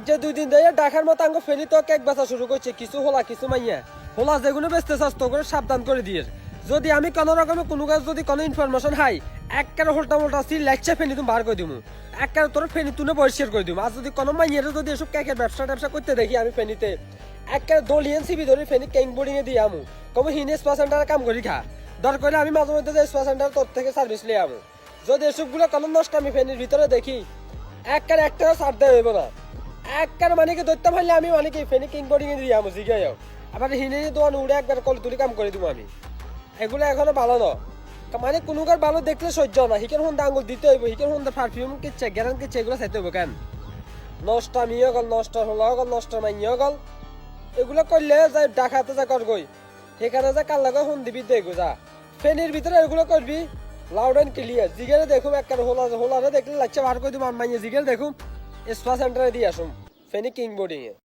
যে 2 দিন ধরে ঢাকার মতো আঙ্গ ফেনি তো কেক বেচা শুরু করছে, কিছু হোলা কিছু মাইয়া হোলা যেগুলো বেচতে চাস তো করে সাবধান করে দিয়ে। যদি আমি কোনো রকমের কোনো কাজ যদি কোনো ইনফরমেশন হাই একবারে হোল্টা মোল্টা সি লেকচা ফেনি তুমি বার করে দিমু, একবারে তোর ফেনি তুলে পরিষ্কার করে দিমু। আর যদি কোনো মাইয়ের যদি এসব কেকের ব্যবসা ট্যাবসা করতে দেখি আমি ফেনিতে একবারে দলিয়ান সিবি ধরে ফেনি কেক বোর্ডিং এ দিয়ে আমু, কবে হিনে স্পা সেন্টারে কাম করি খা, দরকার আমি মাঝে মধ্যে যে স্পা সেন্টার তোর থেকে সার্ভিস লিয়ে আমু। যদি এসবগুলো কোনো নষ্ট আমি ফেনির ভিতরে দেখি একবারে একটাও ছাড় দেওয়া হইব না, একবার মানে কি ধরতে পারলে আমি মানে কি ফেনি কিং বোর্ডিং এ দিয়ে আমু জিগাইও। আবার হিনে দোয়ান উড়ে একবার কল তুলি কাম করে দিব আমি। এগুলো এখনো ভালো না, মানে কোনো কার ভালো দেখলে সহ্য না, হিকের হন্দা আঙুল দিতে হইব, হিকের হন্দা পারফিউম কিচ্ছে গ্যারান কিচ্ছে এগুলো চাইতে হইব কেন। নষ্ট আমিও গল, নষ্ট হলো গল, নষ্ট মাইও গল, এগুলো করলে যাই ডাকাতে যা কর গই, সেখানে যা কাল লাগা হন দিবি দেখো যা ফেনির ভিতরে এগুলো করবি লাউড অ্যান্ড ক্লিয়ার। জিগেলে দেখুম একবার হোলারে দেখলে লাগছে বার করে দিব মাইয়ে, জিগেল দেখুম স্পা সেন্টারে দিয়ে আসুম ফেনি কিং বোর্ডিং এ।